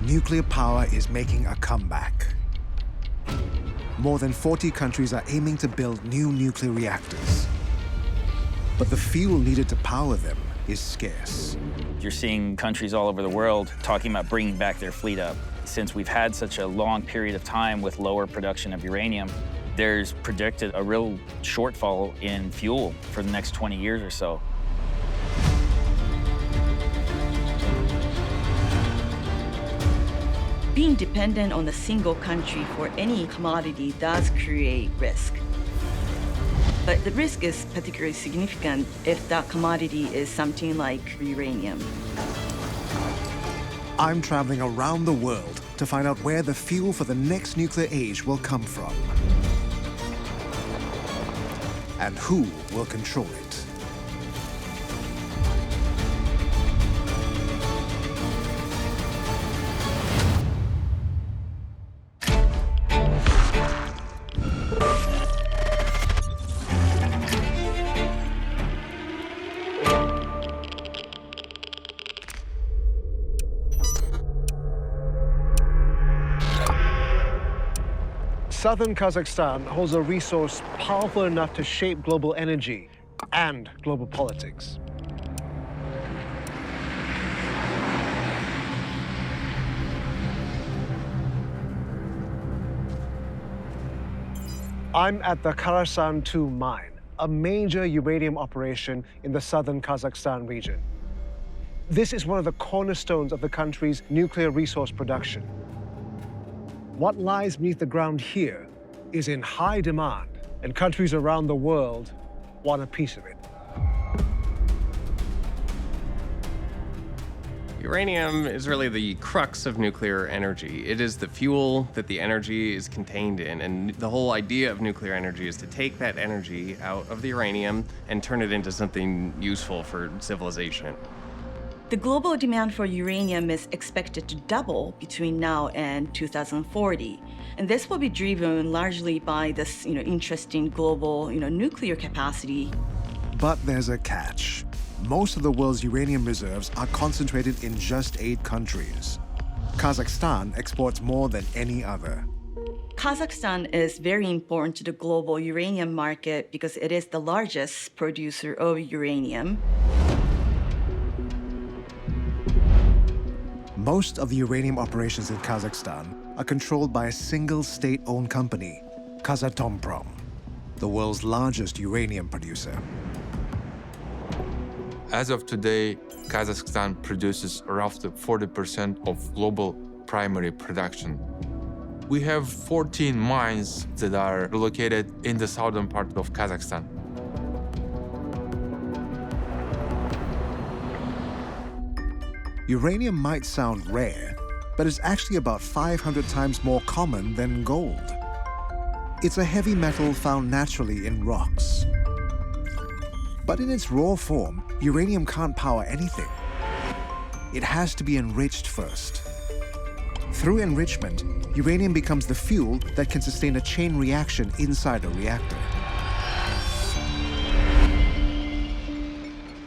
nuclear power is making a comeback. More than 40 countries are aiming to build new nuclear reactors. But the fuel needed to power them is scarce. You're seeing countries all over the world talking about bringing back their fleet up. Since we've had such a long period of time with lower production of uranium, there's predicted a real shortfall in fuel for the next 20 years or so. Being dependent on a single country for any commodity does create risk. But the risk is particularly significant if that commodity is something like uranium. I'm traveling around the world to find out where the fuel for the next nuclear age will come from. And who will control it. Southern Kazakhstan holds a resource powerful enough to shape global energy and global politics. I'm at the Kazakhstan 2 mine, a major uranium operation in the southern Kazakhstan region. This is one of the cornerstones of the country's nuclear resource production. What lies beneath the ground here is in high demand, and countries around the world want a piece of it. Uranium is really the crux of nuclear energy. It is the fuel that the energy is contained in, and the whole idea of nuclear energy is to take that energy out of the uranium and turn it into something useful for civilization. The global demand for uranium is expected to double between now and 2040. And this will be driven largely by this interesting global nuclear capacity. But there's a catch. Most of the world's uranium reserves are concentrated in just 8 countries. Kazakhstan exports more than any other. Kazakhstan is very important to the global uranium market because it is the largest producer of uranium. Most of the uranium operations in Kazakhstan are controlled by a single state-owned company, Kazatomprom, the world's largest uranium producer. As of today, Kazakhstan produces roughly 40% of global primary production. We have 14 mines that are located in the southern part of Kazakhstan. Uranium might sound rare, but it's actually about 500 times more common than gold. It's a heavy metal found naturally in rocks. But in its raw form, uranium can't power anything. It has to be enriched first. Through enrichment, uranium becomes the fuel that can sustain a chain reaction inside a reactor.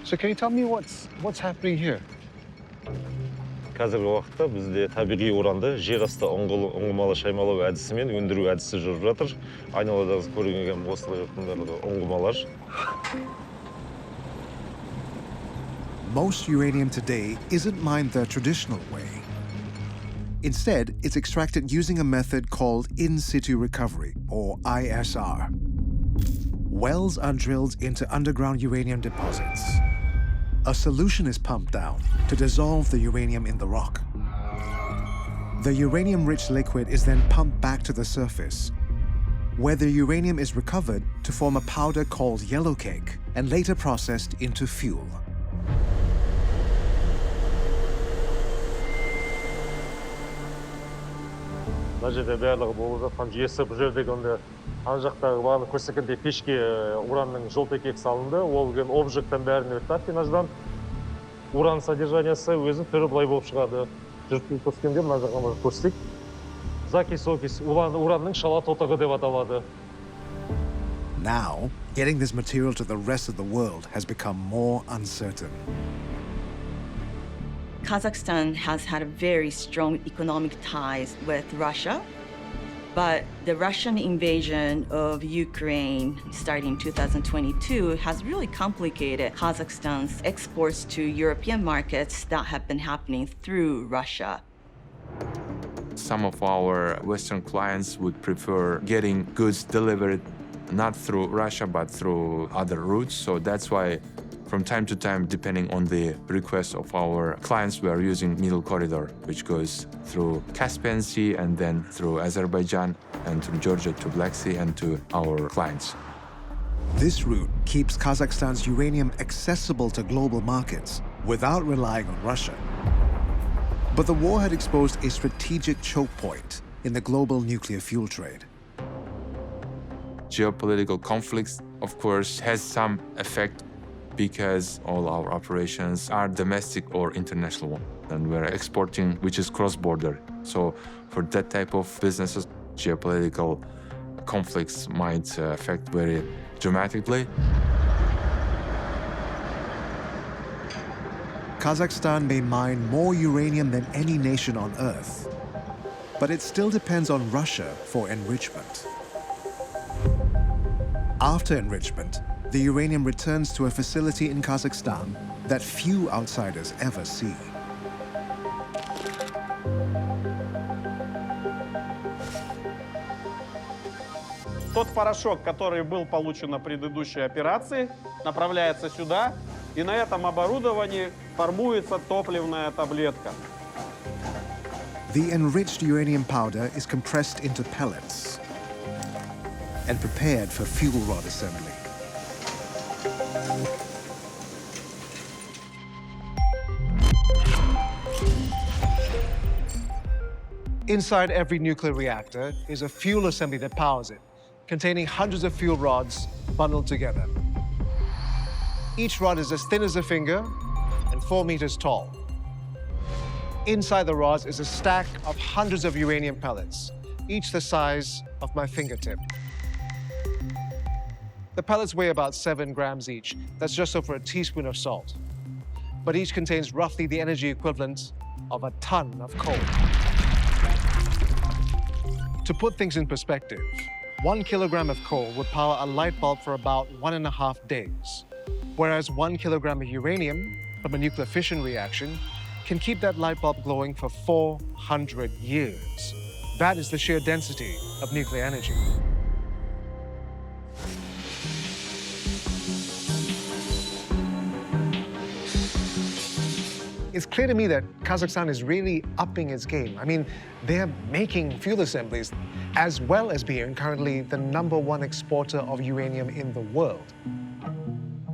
So can you tell me what's happening here? Қазіргі уақытта бізде табиғи уранды жер асты ұңғымалы шаймалау әдісімен өндіру әдісі жүріп жатыр. Айналадағы көрінген осылай жатқандары ұңғымалар. Most uranium today isn't mined the traditional way. Instead, it's extracted using a method called In-Situ Recovery, or ISR. Wells are drilled into underground uranium deposits. A solution is pumped down to dissolve the uranium in the rock. The uranium-rich liquid is then pumped back to the surface, where the uranium is recovered to form a powder called yellow cake and later processed into fuel. Мына жерде барлығы болып жатқан жүйесі бұл жердегі онда ана жақтағы бағана көрсеткендей пешке уранның жолтекек салынды. Ол обжектен бәріне өтті афинаждан. Уран содержаниясы өзінің түрі былай болып шығады. Жүріп көрсеткенде мына жаққа көрсетейік. Закись-окись уранның шала тотығы деп аталады. Now, getting this material to the rest of the world has become more uncertain. Kazakhstan has had a very strong economic ties with Russia, but the Russian invasion of Ukraine starting in 2022 has really complicated Kazakhstan's exports to European markets that have been happening through Russia. Some of our Western clients would prefer getting goods delivered not through Russia, but through other routes. So that's why from time to time, depending on the request of our clients, we are using Middle Corridor, which goes through Caspian Sea and then through Azerbaijan and through Georgia to Black Sea and to our clients. This route keeps Kazakhstan's uranium accessible to global markets without relying on Russia. But the war had exposed a strategic choke point in the global nuclear fuel trade. Geopolitical conflicts, of course, has some effect because all our operations are domestic or international one, and we're exporting, which is cross-border. So for that type of businesses, geopolitical conflicts might affect very dramatically. Kazakhstan may mine more uranium than any nation on Earth, but it still depends on Russia for enrichment. After enrichment, the uranium returns to a facility in Kazakhstan that few outsiders ever see. Тот порошок, который был получен на предыдущей операции, направляется сюда, и на этом оборудовании формуется топливная таблетка. The enriched uranium powder is compressed into pellets and prepared for fuel rod assembly. Inside every nuclear reactor is a fuel assembly that powers it, containing hundreds of fuel rods bundled together. Each rod is as thin as a finger and 4 meters tall. Inside the rods is a stack of hundreds of uranium pellets, each the size of my fingertip. The pellets weigh about 7 grams each. That's just over a teaspoon of salt. But each contains roughly the energy equivalent of a ton of coal. To put things in perspective, 1 kilogram of coal would power a light bulb for about 1.5 days, whereas 1 kilogram of uranium from a nuclear fission reaction can keep that light bulb glowing for 400 years. That is the sheer density of nuclear energy. It's clear to me that Kazakhstan is really upping its game. I mean, they're making fuel assemblies as well as being currently the #1 exporter of uranium in the world.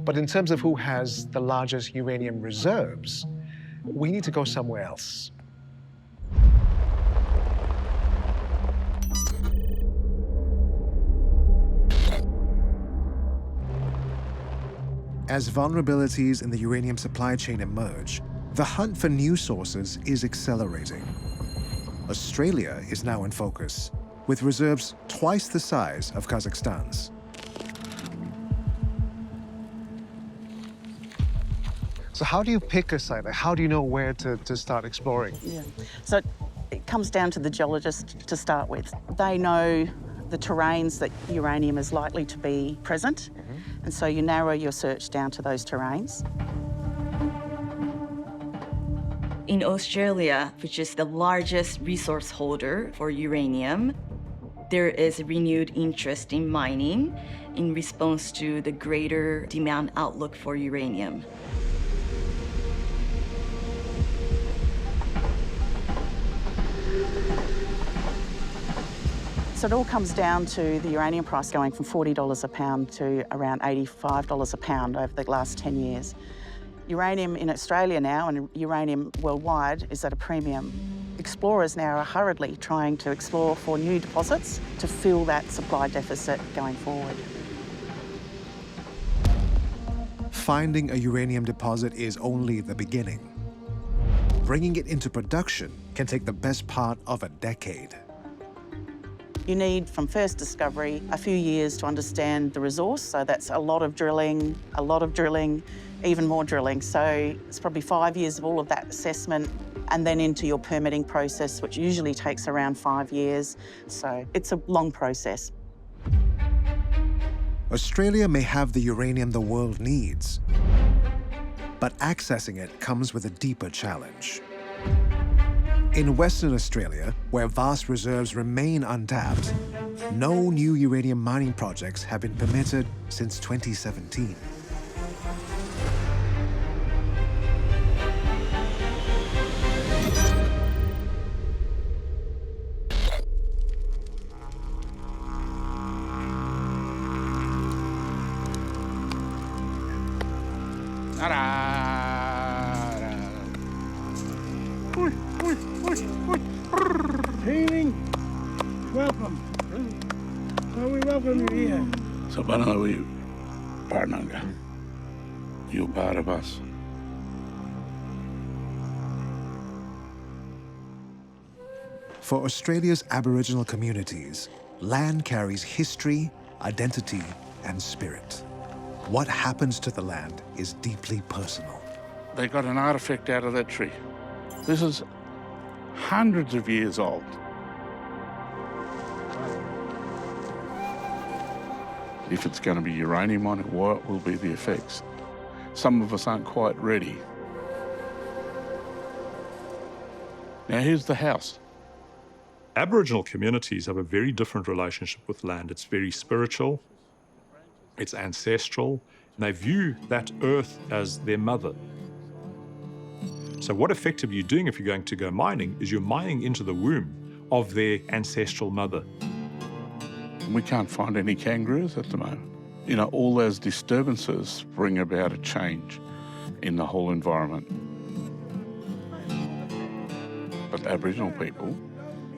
But in terms of who has the largest uranium reserves, we need to go somewhere else. As vulnerabilities in the uranium supply chain emerge, the hunt for new sources is accelerating. Australia is now in focus, with reserves twice the size of Kazakhstan's. So how do you pick a site? Like, how do you know where to start exploring? Yeah. So it comes down to the geologist to start with. They know the terrains that uranium is likely to be present, and so you narrow your search down to those terrains. In Australia, which is the largest resource holder for uranium, there is a renewed interest in mining in response to the greater demand outlook for uranium. So it all comes down to the uranium price going from $40 a pound to around $85 a pound over the last 10 years. Uranium in Australia now and uranium worldwide is at a premium. Explorers now are hurriedly trying to explore for new deposits to fill that supply deficit going forward. Finding a uranium deposit is only the beginning. Bringing it into production can take the best part of a decade. You need, from first discovery, a few years to understand the resource. So that's a lot of drilling, even more drilling. So it's probably 5 years of all of that assessment and then into your permitting process, which usually takes around 5 years. So it's a long process. Australia may have the uranium the world needs, but accessing it comes with a deeper challenge. In Western Australia, where vast reserves remain untapped, no new uranium mining projects have been permitted since 2017. Welcome. Well, we welcome you here. So, we partner. You're part of us. For Australia's Aboriginal communities, land carries history, identity, and spirit. What happens to the land is deeply personal. They got an artifact out of that tree. This is hundreds of years old. If it's going to be uranium on it, what will be the effects? Some of us aren't quite ready. Now here's the house. Aboriginal communities have a very different relationship with land. It's very spiritual, it's ancestral, and they view that earth as their mother. So what effectively you're doing if you're going to go mining is you're mining into the womb of their ancestral mother. We can't find any kangaroos at the moment. You know, all those disturbances bring about a change in the whole environment. But Aboriginal people,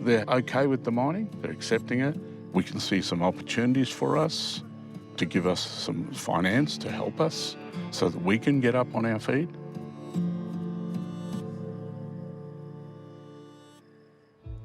they're okay with the mining, they're accepting it. We can see some opportunities for us to give us some finance to help us so that we can get up on our feet.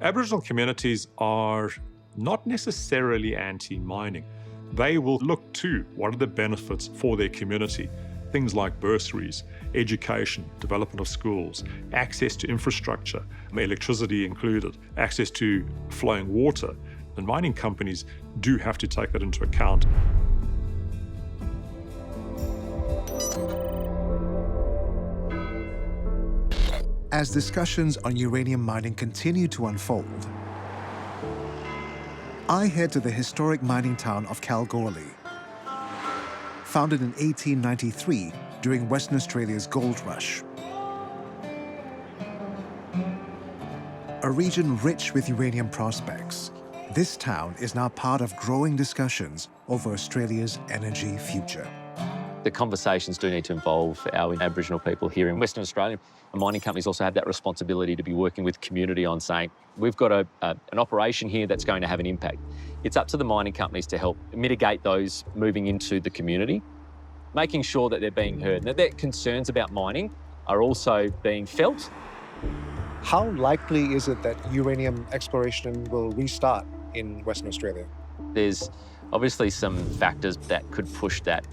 Aboriginal communities are not necessarily anti-mining. They will look to what are the benefits for their community. Things like bursaries, education, development of schools, access to infrastructure, electricity included, access to flowing water. And mining companies do have to take that into account. As discussions on uranium mining continue to unfold, I head to the historic mining town of Kalgoorlie. Founded in 1893 during Western Australia's gold rush. A region rich with uranium prospects, this town is now part of growing discussions over Australia's energy future. The conversations do need to involve our Aboriginal people here in Western Australia. Mining companies also have that responsibility to be working with community on saying, we've got an operation here that's going to have an impact. It's up to the mining companies to help mitigate those moving into the community, making sure that they're being heard and that their concerns about mining are also being felt. How likely is it that uranium exploration will restart in Western Australia? There's obviously some factors that could push that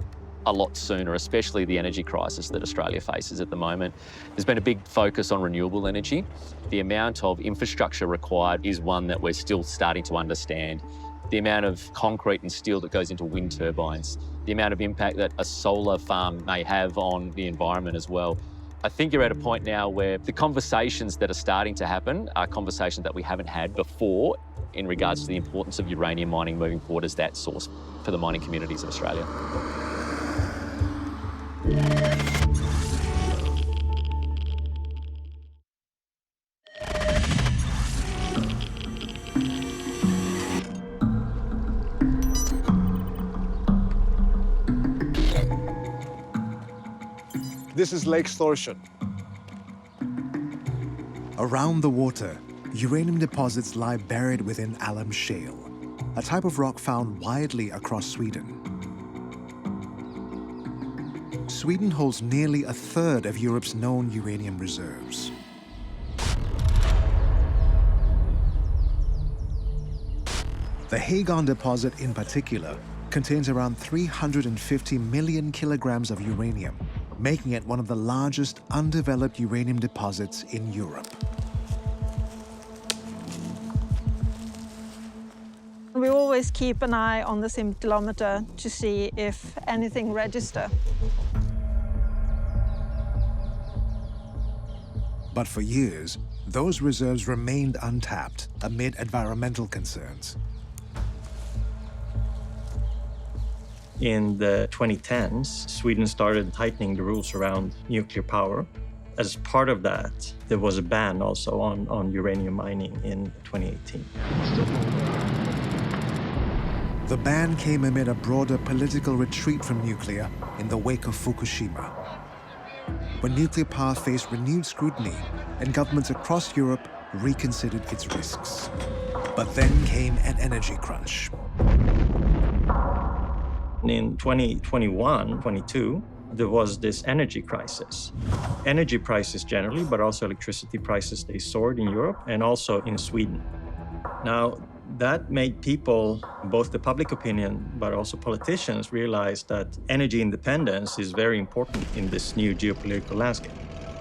a lot sooner, especially the energy crisis that Australia faces at the moment. There's been a big focus on renewable energy. The amount of infrastructure required is one that we're still starting to understand. The amount of concrete and steel that goes into wind turbines, the amount of impact that a solar farm may have on the environment as well. I think you're at a point now where the conversations that are starting to happen are conversations that we haven't had before in regards to the importance of uranium mining moving forward as that source for the mining communities of Australia. This is Lake Thorshavn. Around the water, uranium deposits lie buried within alum shale, a type of rock found widely across Sweden. Sweden holds nearly a third of Europe's known uranium reserves. The Hagon deposit in particular contains around 350 million kilograms of uranium, making it one of the largest undeveloped uranium deposits in Europe. We always keep an eye on the scintillometer to see if anything registers. But for years, those reserves remained untapped amid environmental concerns. In the 2010s, Sweden started tightening the rules around nuclear power. As part of that, there was a ban also on uranium mining in 2018. The ban came amid a broader political retreat from nuclear in the wake of Fukushima, when nuclear power faced renewed scrutiny and governments across Europe reconsidered its risks. But then came an energy crunch. In 2021-22, there was this energy crisis. Energy prices generally, but also electricity prices, they soared in Europe and also in Sweden. Now, that made people, both the public opinion, but also politicians, realize that energy independence is very important in this new geopolitical landscape.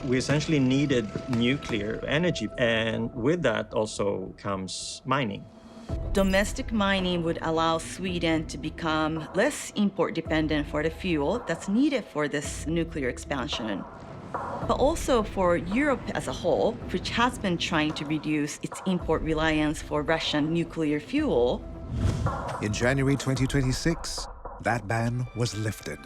We essentially needed nuclear energy, and with that also comes mining. Domestic mining would allow Sweden to become less import-dependent for the fuel that's needed for this nuclear expansion, but also for Europe as a whole, which has been trying to reduce its import reliance for Russian nuclear fuel. In January 2026, that ban was lifted.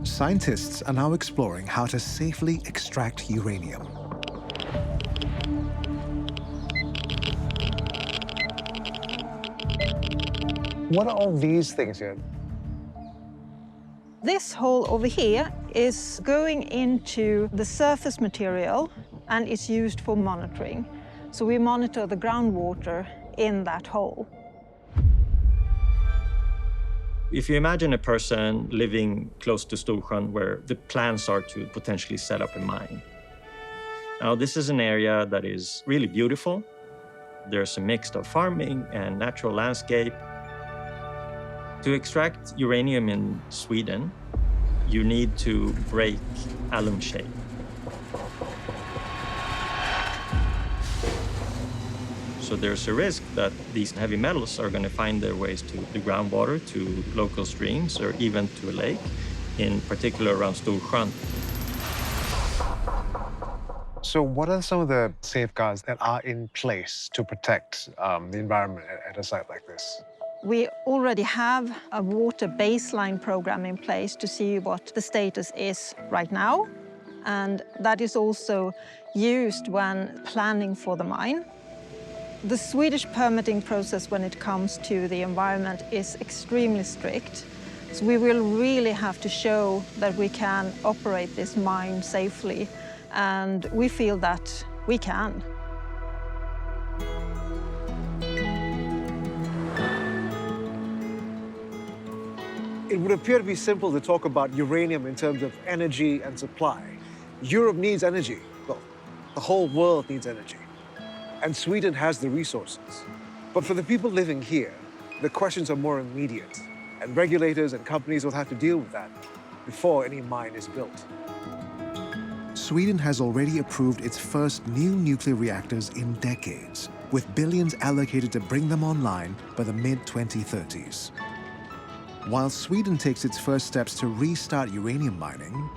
Scientists are now exploring how to safely extract uranium. What are all these things here? This hole over here is going into the surface material and it's used for monitoring. So we monitor the groundwater in that hole. If you imagine a person living close to Storsjön where the plans are to potentially set up a mine. Now, this is an area that is really beautiful. There's a mix of farming and natural landscape. To extract uranium in Sweden, you need to break alum shale. So there's a risk that these heavy metals are going to find their ways to the groundwater, to local streams, or even to a lake, in particular around Storsjön. So what are some of the safeguards that are in place to protect the environment at a site like this? We already have a water baseline program in place to see what the status is right now. And that is also used when planning for the mine. The Swedish permitting process when it comes to the environment is extremely strict. So we will really have to show that we can operate this mine safely, and we feel that we can. It would appear to be simple to talk about uranium in terms of energy and supply. Europe needs energy. Well, the whole world needs energy. And Sweden has the resources. But for the people living here, the questions are more immediate, and regulators and companies will have to deal with that before any mine is built. Sweden has already approved its first new nuclear reactors in decades, with billions allocated to bring them online by the mid-2030s. While Sweden takes its first steps to restart uranium mining,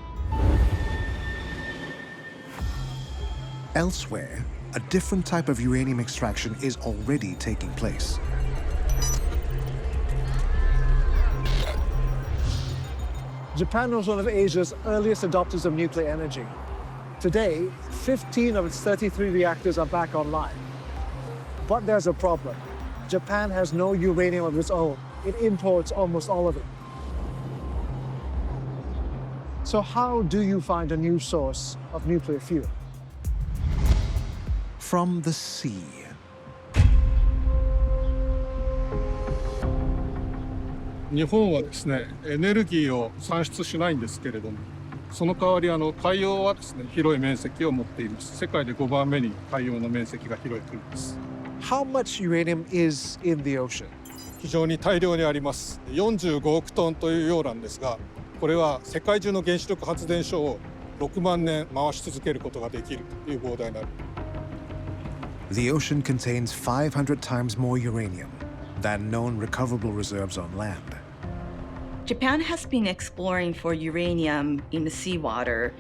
elsewhere, a different type of uranium extraction is already taking place. Japan was one of Asia's earliest adopters of nuclear energy. Today, 15 of its 33 reactors are back online. But there's a problem. Japan has no uranium of its own. It imports almost all of it. So how do you find a new source of nuclear fuel? From the sea. Japan はですね、エネルギーを産出しないんですけれども、その代わり海洋はですね、広い面積を持っています。世界で5番目に海洋の面積が広い国です。How much uranium is in the ocean? 非常に大量にあります。45億トンという量なんですが、これは世界中の原子力発電所を6万年回し続けることができるという膨大な。The ocean contains 500 times more uranium than known recoverable reserves on land. Japan has been exploring for uranium in the seawater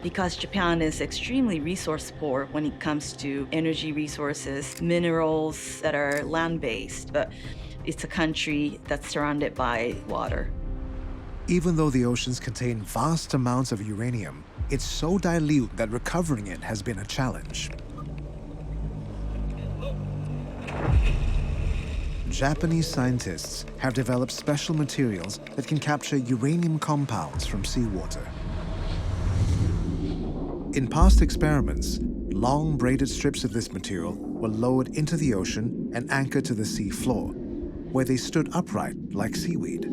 because Japan is extremely resource poor when it comes to energy resources, minerals that are land-based, but it's a country that's surrounded by water. Even though the oceans contain vast amounts of uranium, it's so dilute that recovering it has been a challenge. Japanese scientists have developed special materials that can capture uranium compounds from seawater. In past experiments, long braided strips of this material were lowered into the ocean and anchored to the sea floor, where they stood upright like seaweed.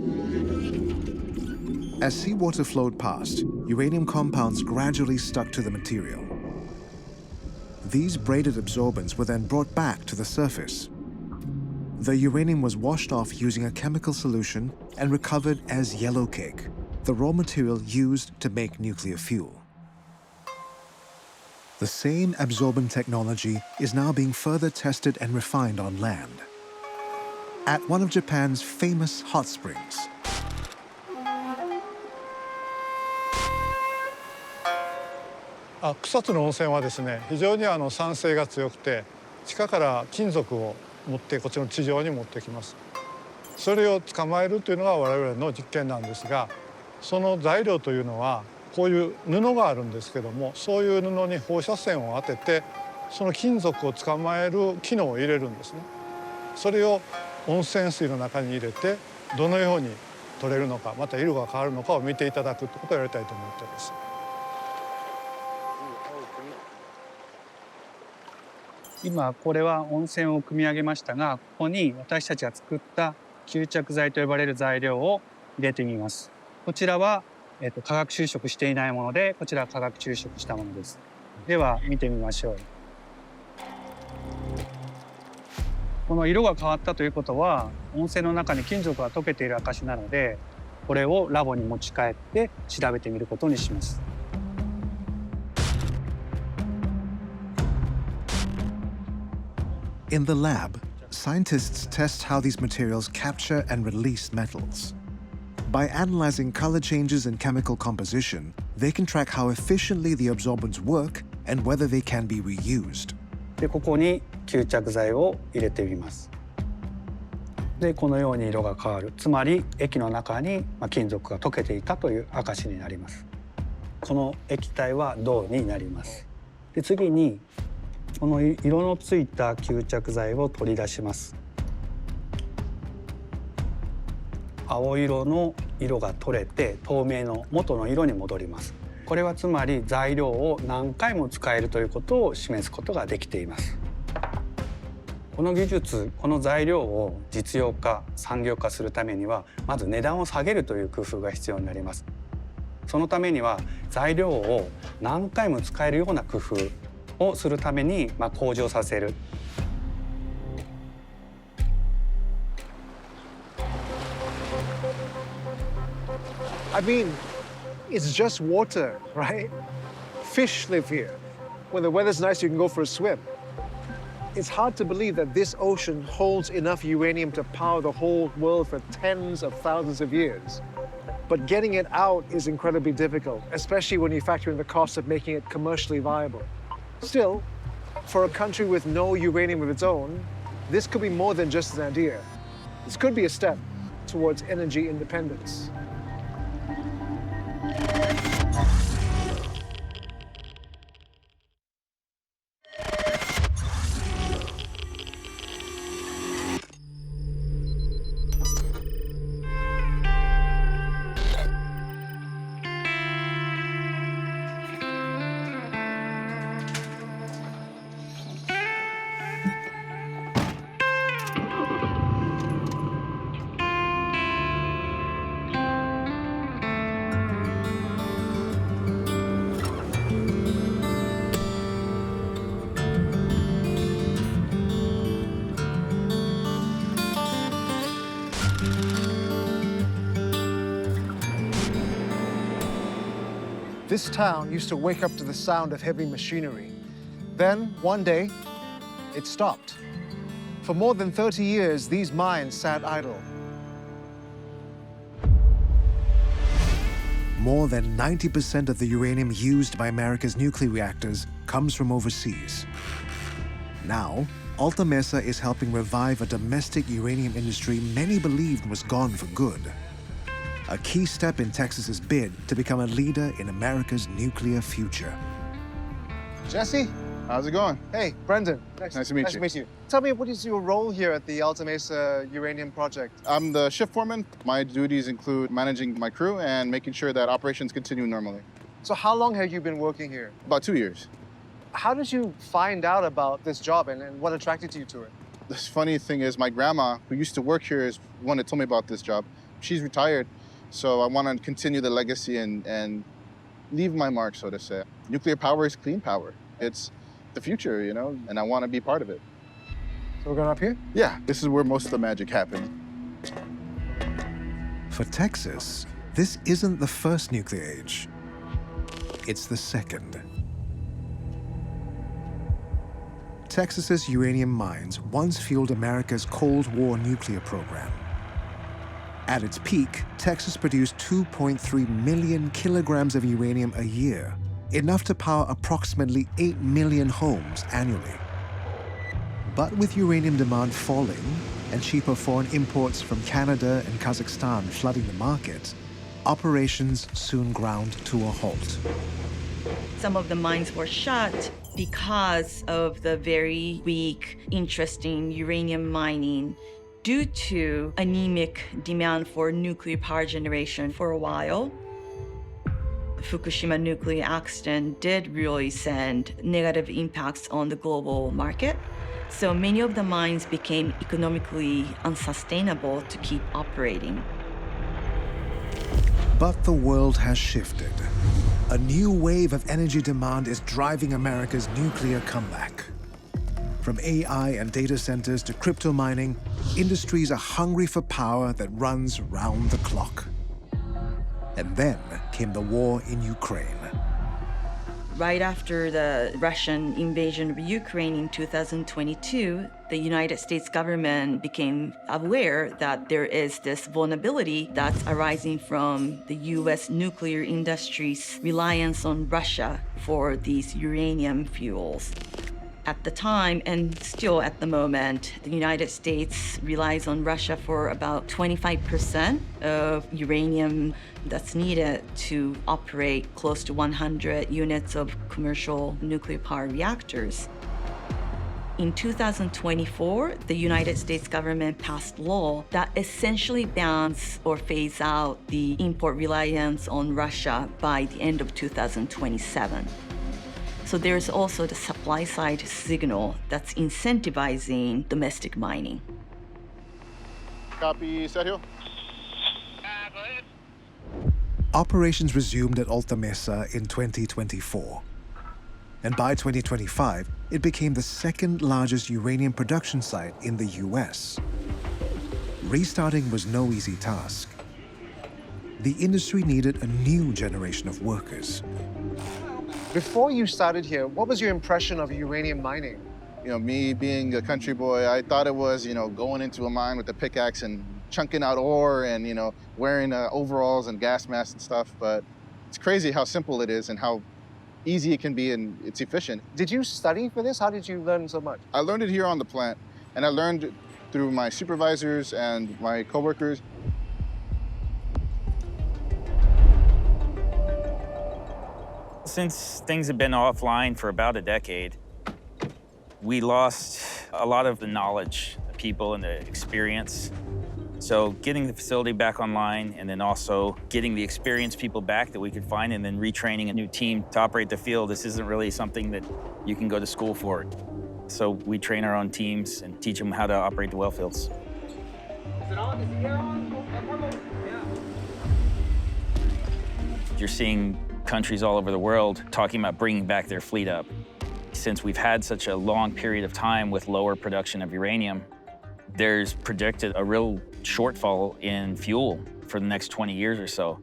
As seawater flowed past, uranium compounds gradually stuck to the material. These braided absorbents were then brought back to the surface. The uranium was washed off using a chemical solution and recovered as yellow cake, the raw material used to make nuclear fuel. The same absorbent technology is now being further tested and refined on land. At one of Japan's famous hot springs,草津の温泉はですね、非常に酸性が強くて、地下から金属を持ってこっちの地上に持ってきます。それを捕まえるというのが我々の実験なんですが、その材料というのはこういう布があるんですけども、そういう布に放射線を当ててその金属を捕まえる機能を入れるんですね。それを温泉水の中に入れてどのように取れるのか、また色が変わるのかを見ていただくということをやりたいと思っています。今これは温泉を汲み上げましたが、ここに私たちが作った吸着剤と呼ばれる材料を入れてみます。こちらは、化学収縮していないもので、こちらは化学収縮したものです。では見てみましょう。この色が変わったということは、温泉の中に金属が溶けている証なので、これをラボに持ち帰って調べてみることにします。in the lab, scientists test how these materials capture and release metals. By analyzing color changes in chemical composition, they can track how efficiently the absorbents work and whether they can be reused. で、ここに吸着剤を入れてみます。で、このように色が変わる。つまり液の中に金属が溶けていたという証になります。この液体は銅になります。で、次にこの色のついた吸着剤を取り出します。青色の色が取れて透明の元の色に戻ります。これはつまり材料を何回も使えるということを示すことができています。この技術、この材料を実用化、産業化するためにはまず値段を下げるという工夫が必要になります。そのためには材料を何回も使えるような工夫をするために向上させる。I mean, it's just water, right? Fish live here. When the weather's nice, you can go for a swim. It's hard to believe that this ocean holds enough uranium to power the whole world for tens of thousands of years. But getting it out is incredibly difficult, especially when you factor in the cost of making it commercially viable. Still, for a country with no uranium of its own, this could be more than just an idea. This could be a step towards energy independence. This town used to wake up to the sound of heavy machinery. Then, one day, it stopped. For more than 30 years, these mines sat idle. More than 90% of the uranium used by America's nuclear reactors comes from overseas. Now, Alta Mesa is helping revive a domestic uranium industry many believed was gone for good. A key step in Texas's bid to become a leader in America's nuclear future. Jesse? How's it going? Hey, Brendan. Nice to meet you. Nice to meet you. Tell me, what is your role here at the Alta Mesa Uranium Project? I'm the shift foreman. My duties include managing my crew and making sure that operations continue normally. So how long have you been working here? About 2 years. How did you find out about this job and what attracted you to it? The funny thing is my grandma, who used to work here, is one that told me about this job. She's retired, so I want to continue the legacy and leave my mark, so to say. Nuclear power is clean power. It's the future, you know, and I want to be part of it. So we're going up here? Yeah, this is where most of the magic happens. For Texas, this isn't the first nuclear age. It's the second. Texas's uranium mines once fueled America's Cold War nuclear program. At its peak, Texas produced 2.3 million kilograms of uranium a year, enough to power approximately 8 million homes annually. But with uranium demand falling and cheaper foreign imports from Canada and Kazakhstan flooding the market, operations soon ground to a halt. Some of the mines were shut because of the very weak interest in uranium mining due to anemic demand for nuclear power generation for a while. The Fukushima nuclear accident did really send negative impacts on the global market. So many of the mines became economically unsustainable to keep operating. But the world has shifted. A new wave of energy demand is driving America's nuclear comeback. From AI and data centers to crypto mining, industries are hungry for power that runs round the clock. And then came the war in Ukraine. Right after the Russian invasion of Ukraine in 2022, the United States government became aware that there is this vulnerability that's arising from the US nuclear industry's reliance on Russia for these uranium fuels. At the time, and still at the moment, the United States relies on Russia for about 25% of uranium that's needed to operate close to 100 units of commercial nuclear power reactors. In 2024, the United States government passed law that essentially bans or phases out the import reliance on Russia by the end of 2027. So there's also the supply side signal that's incentivizing domestic mining. Copy, Sergio. Operations resumed at Alta Mesa in 2024. And by 2025, it became the second largest uranium production site in the US. Restarting was no easy task. The industry needed a new generation of workers. Before you started here, what was your impression of uranium mining? You know, me being a country boy, I thought it was, you know, going into a mine with a pickaxe and chunking out ore and, you know, wearing overalls and gas masks and stuff. But it's crazy how simple it is and how easy it can be, and it's efficient. Did you study for this? How did you learn so much? I learned it here on the plant, and I learned through my supervisors and my coworkers. Since things have been offline for about a decade, we lost a lot of the knowledge, the people, and the experience. So getting the facility back online and then also getting the experienced people back that we could find and then retraining a new team to operate the field, this isn't really something that you can go to school for. So we train our own teams and teach them how to operate the well fields. Is it on? Is the air on? Yeah. You're seeing countries all over the world talking about bringing back their fleet up. Since we've had such a long period of time with lower production of uranium, there's predicted a real shortfall in fuel for the next 20 years or so.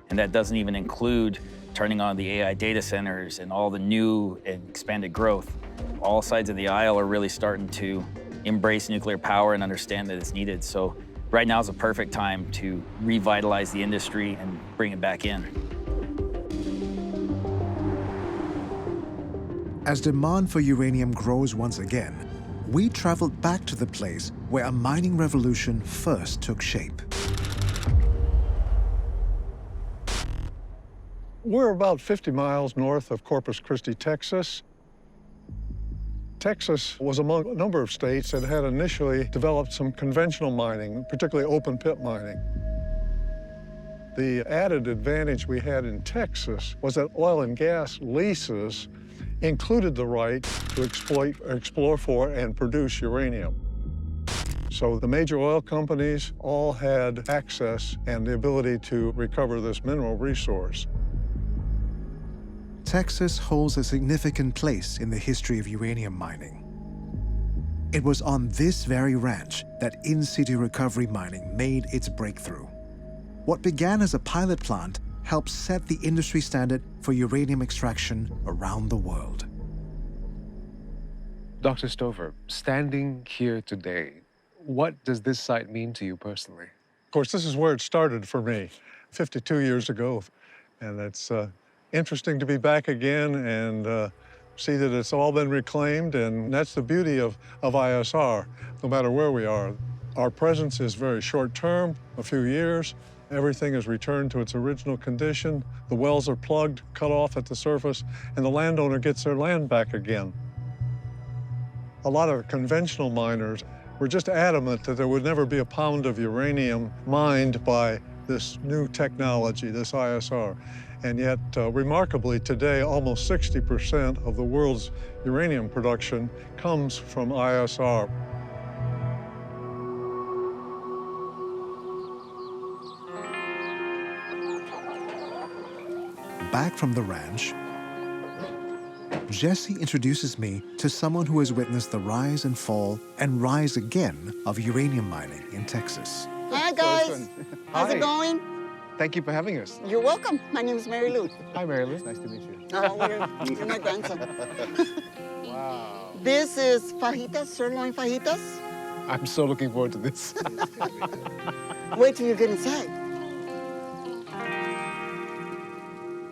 And that doesn't even include turning on the AI data centers and all the new and expanded growth, all sides of the aisle are really starting to embrace nuclear power and understand that it's needed. So right now is a perfect time to revitalize the industry and bring it back in. As demand for uranium grows once again, we traveled back to the place where a mining revolution first took shape. We're about 50 miles north of Corpus Christi, Texas. Texas was among a number of states that had initially developed some conventional mining, particularly open pit mining. The added advantage we had in Texas was that oil and gas leases included the right to explore for, and produce uranium. So the major oil companies all had access and the ability to recover this mineral resource. Texas holds a significant place in the history of uranium mining. It was on this very ranch that In-Situ Recovery Mining made its breakthrough. What began as a pilot plant helped set the industry standard for uranium extraction around the world. Dr. Stover, standing here today, what does this site mean to you personally? Of course, this is where it started for me 52 years ago. And it's interesting to be back again and see that it's all been reclaimed. And that's the beauty of ISR, no matter where we are. Our presence is very short-term, a few years. Everything is returned to its original condition. The wells are plugged, cut off at the surface, and the landowner gets their land back again. A lot of conventional miners were just adamant that there would never be a pound of uranium mined by this new technology, this ISR. And yet, remarkably, today, almost 60% of the world's uranium production comes from ISR. Back from the ranch, Jesse introduces me to someone who has witnessed the rise and fall and rise again of uranium mining in Texas. Hi, guys. How's it going? Thank you for having us. You're welcome. My name is Mary Lou. Hi, Mary Lou. Nice to meet you. You're my grandson. Wow. This is fajitas, sirloin fajitas. I'm so looking forward to this. Wait till you get inside.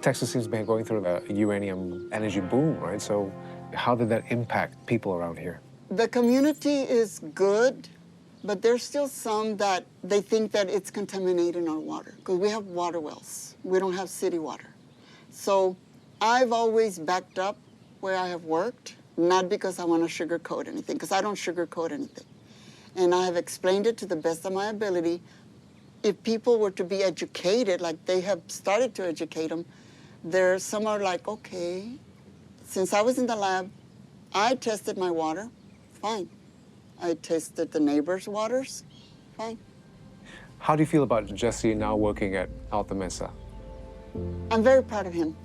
Texas seems to be going through a uranium energy boom, right? So how did that impact people around here? The community is good, but there's still some that they think that it's contaminating our water because we have water wells. We don't have city water. So I've always backed up where I have worked, not because I want to sugarcoat anything, because I don't sugarcoat anything. And I have explained it to the best of my ability. If people were to be educated, like they have started to educate them, some are like, okay, since I was in the lab, I tested my water, fine. I tested the neighbors' waters, fine. How do you feel about Jesse now working at Alta Mesa? I'm very proud of him.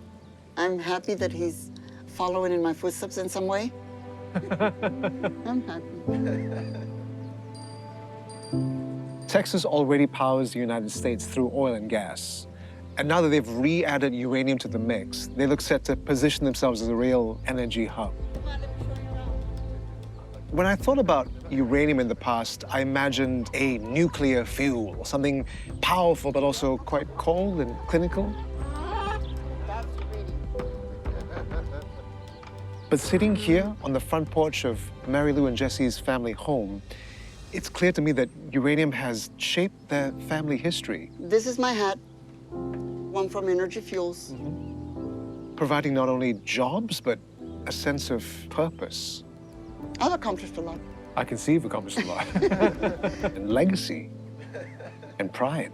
I'm happy that he's following in my footsteps in some way. I'm happy. Texas already powers the United States through oil and gas. And now that they've re-added uranium to the mix, they look set to position themselves as a real energy hub. When I thought about uranium in the past, I imagined a nuclear fuel, something powerful but also quite cold and clinical. But sitting here on the front porch of Mary Lou and Jesse's family home, it's clear to me that uranium has shaped their family history. This is my hat, one from Energy Fuels. Providing not only jobs, but a sense of purpose. I've accomplished a lot. I can see you've accomplished a lot. And legacy and pride.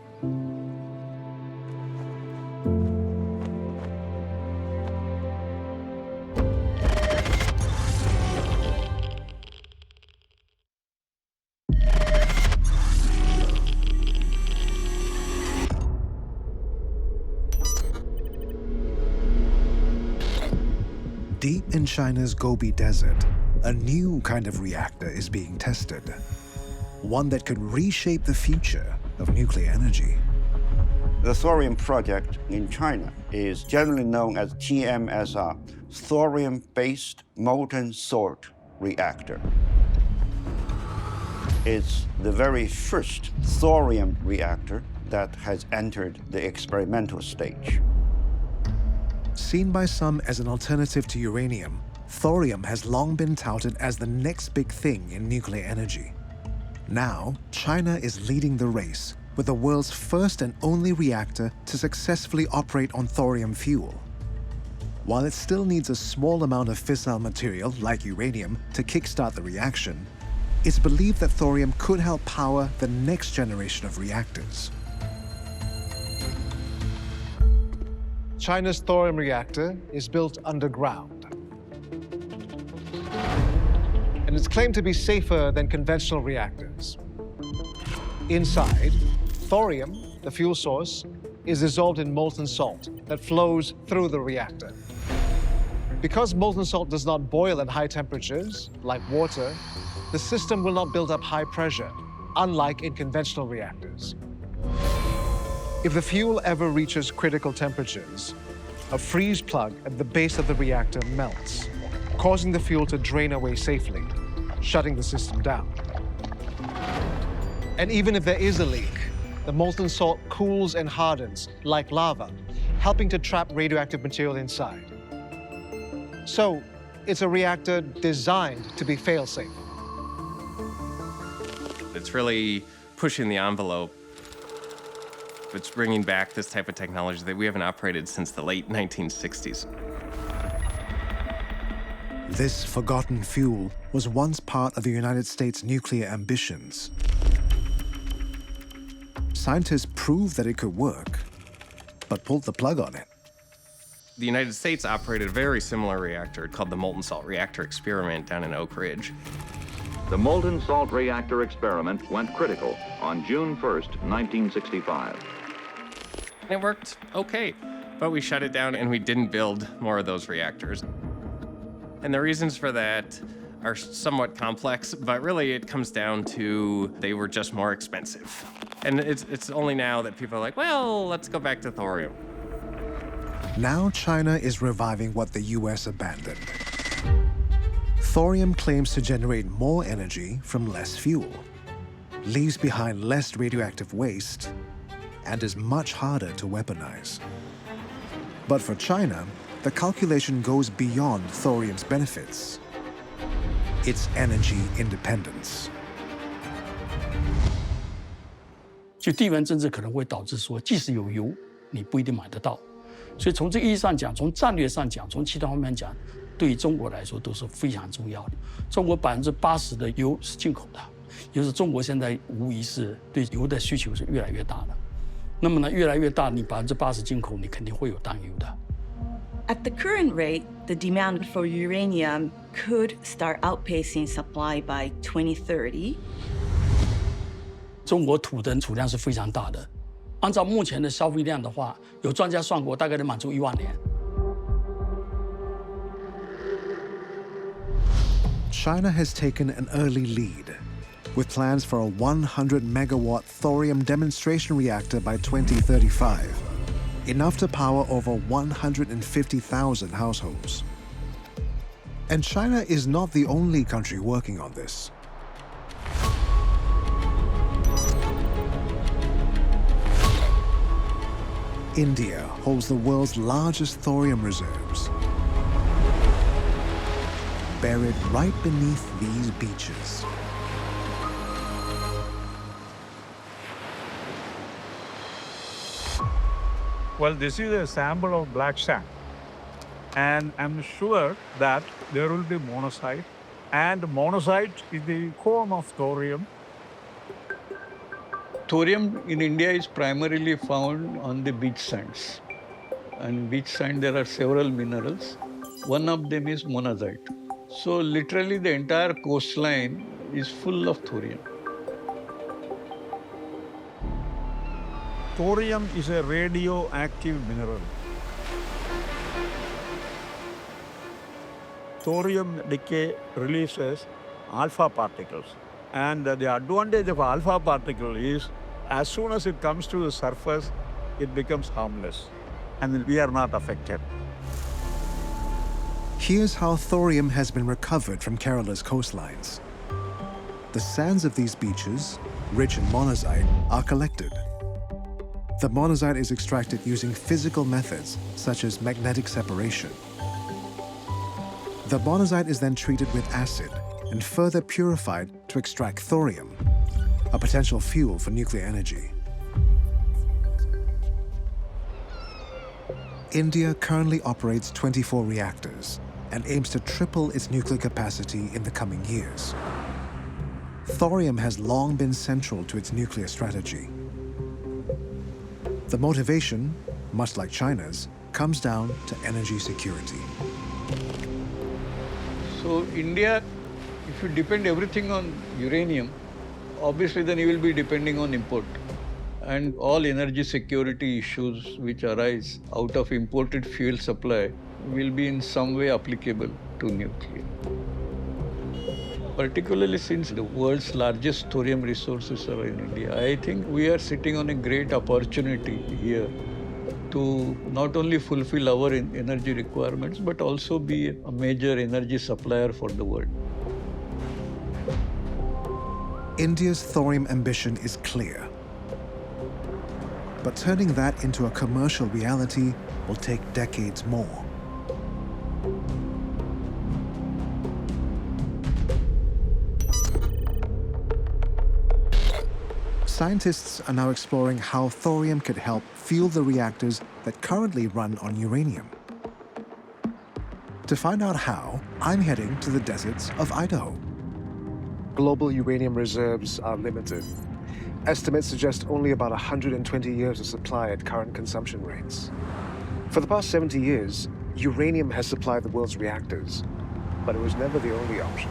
Deep in China's Gobi Desert, a new kind of reactor is being tested. One that could reshape the future of nuclear energy. The thorium project in China is generally known as TMSR, thorium-based molten salt reactor. It's the very first thorium reactor that has entered the experimental stage. Seen by some as an alternative to uranium, thorium has long been touted as the next big thing in nuclear energy. Now, China is leading the race with the world's first and only reactor to successfully operate on thorium fuel. While it still needs a small amount of fissile material, like uranium, to kickstart the reaction, it's believed that thorium could help power the next generation of reactors. China's thorium reactor is built underground. And it's claimed to be safer than conventional reactors. Inside, thorium, the fuel source, is dissolved in molten salt that flows through the reactor. Because molten salt does not boil at high temperatures, like water, the system will not build up high pressure, unlike in conventional reactors. If the fuel ever reaches critical temperatures, a freeze plug at the base of the reactor melts, causing the fuel to drain away safely, shutting the system down. And even if there is a leak, the molten salt cools and hardens like lava, helping to trap radioactive material inside. So, it's a reactor designed to be fail-safe. It's really pushing the envelope. It's bringing back this type of technology that we haven't operated since the late 1960s. This forgotten fuel was once part of the United States' nuclear ambitions. Scientists proved that it could work, but pulled the plug on it. The United States operated a very similar reactor called the Molten Salt Reactor Experiment down in Oak Ridge. The molten salt reactor experiment went critical on June 1st, 1965. It worked okay, but we shut it down and we didn't build more of those reactors. And the reasons for that are somewhat complex, but really it comes down to they were just more expensive. And it's only now that people are like, well, let's go back to thorium. Now China is reviving what the US abandoned. Thorium claims to generate more energy from less fuel, leaves behind less radioactive waste, and is much harder to weaponize. But for China, the calculation goes beyond thorium's benefits. It's energy independence. 就地缘政治可能会导致说，即使有油，你不一定买得到。所以从这个意义上讲，从战略上讲，从其他方面讲，对于中国来说都是非常重要的。中国80%的油是进口的，也就是中国现在无疑是对油的需求是越来越大的。那么呢，越来越大，你80%进口，你肯定会有当油的。At the current rate, the demand for uranium could start outpacing supply by 2030. 中国土的储量是非常大的，按照目前的消费量的话，有专家算过，大概能满足1万年。China has taken an early lead, with plans for a 100-megawatt thorium demonstration reactor by 2035, enough to power over 150,000 households. And China is not the only country working on this. India holds the world's largest thorium reserves, buried right beneath these beaches. Well, this is a sample of black sand. And I'm sure that there will be monazite. And monazite is the form of thorium. Thorium in India is primarily found on the beach sands. And beach sand, there are several minerals. One of them is monazite. So literally the entire coastline is full of thorium. Thorium is a radioactive mineral. Thorium decay releases alpha particles. And the advantage of alpha particle is as soon as it comes to the surface, it becomes harmless, and we are not affected. Here's how thorium has been recovered from Kerala's coastlines. The sands of these beaches, rich in monazite, are collected. The monazite is extracted using physical methods such as magnetic separation. The monazite is then treated with acid and further purified to extract thorium, a potential fuel for nuclear energy. India currently operates 24 reactors and aims to triple its nuclear capacity in the coming years. Thorium has long been central to its nuclear strategy. The motivation, much like China's, comes down to energy security. So India, if you depend everything on uranium, obviously then you will be depending on import. And all energy security issues which arise out of imported fuel supply will be in some way applicable to nuclear. Particularly since the world's largest thorium resources are in India, I think we are sitting on a great opportunity here to not only fulfill our energy requirements, but also be a major energy supplier for the world. India's thorium ambition is clear. But turning that into a commercial reality will take decades more. Scientists are now exploring how thorium could help fuel the reactors that currently run on uranium. To find out how, I'm heading to the deserts of Idaho. Global uranium reserves are limited. Estimates suggest only about 120 years of supply at current consumption rates. For the past 70 years, uranium has supplied the world's reactors, but it was never the only option.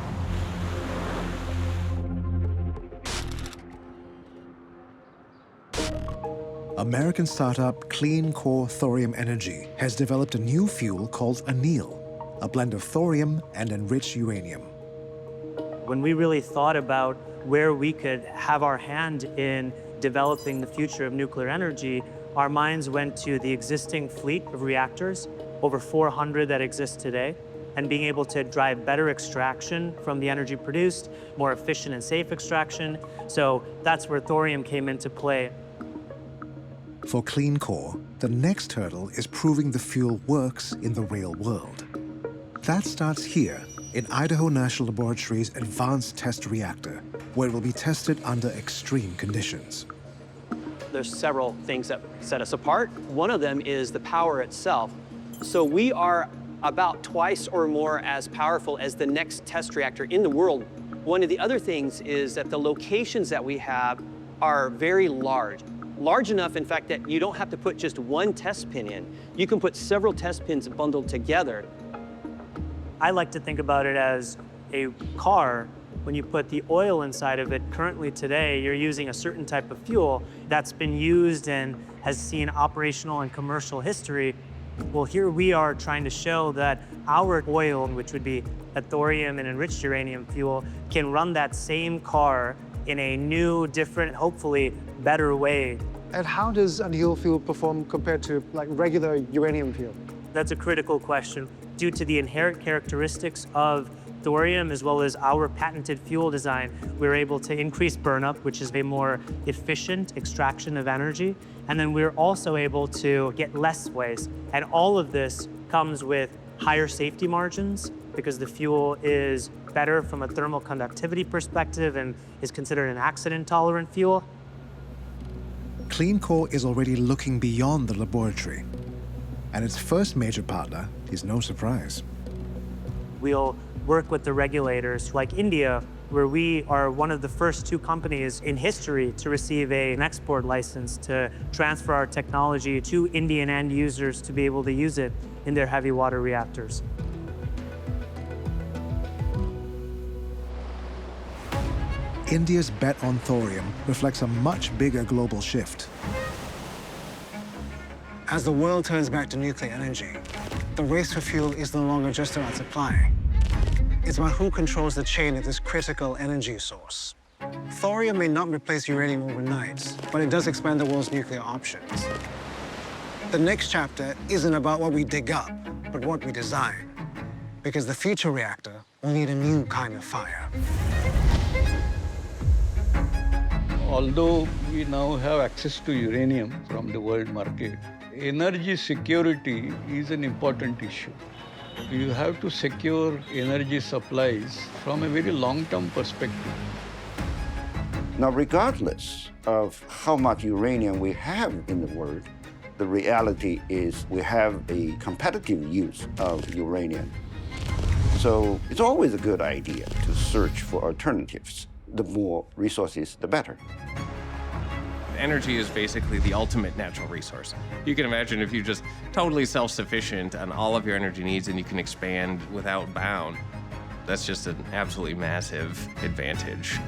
American startup Clean Core Thorium Energy has developed a new fuel called anneal, a blend of thorium and enriched uranium. When we really thought about where we could have our hand in developing the future of nuclear energy, our minds went to the existing fleet of reactors, over 400 that exist today, and being able to drive better extraction from the energy produced, more efficient and safe extraction. So that's where thorium came into play. For Clean Core, the next hurdle is proving the fuel works in the real world. That starts here in Idaho National Laboratory's Advanced Test Reactor, where it will be tested under extreme conditions. There's several things that set us apart. One of them is the power itself. So we are about twice or more as powerful as the next test reactor in the world. One of the other things is that the locations that we have are very large. Large enough, in fact, that you don't have to put just one test pin in. You can put several test pins bundled together. I like to think about it as a car. When you put the oil inside of it, currently today, you're using a certain type of fuel that's been used and has seen operational and commercial history. Well, here we are trying to show that our oil, which would be a thorium and enriched uranium fuel, can run that same car in a new, different, hopefully better way. And how does anneal fuel perform compared to like regular uranium fuel? That's a critical question. Due to the inherent characteristics of thorium, as well as our patented fuel design, we're able to increase burnup, which is a more efficient extraction of energy. And then we're also able to get less waste. And all of this comes with higher safety margins because the fuel is better from a thermal conductivity perspective and is considered an accident-tolerant fuel. Clean Core is already looking beyond the laboratory, and its first major partner is no surprise. We'll work with the regulators like India, where we are one of the first two companies in history to receive an export license to transfer our technology to Indian end users to be able to use it in their heavy water reactors. India's bet on thorium reflects a much bigger global shift. As the world turns back to nuclear energy, the race for fuel is no longer just about supply. It's about who controls the chain of this critical energy source. Thorium may not replace uranium overnight, but it does expand the world's nuclear options. The next chapter isn't about what we dig up, but what we design. Because the future reactor will need a new kind of fire. Although we now have access to uranium from the world market, energy security is an important issue. You have to secure energy supplies from a very long-term perspective. Now, regardless of how much uranium we have in the world, the reality is we have a competitive use of uranium. So it's always a good idea to search for alternatives. The more resources, the better. Energy is basically the ultimate natural resource. You can imagine if you're just totally self-sufficient on all of your energy needs and you can expand without bound, that's just an absolutely massive advantage.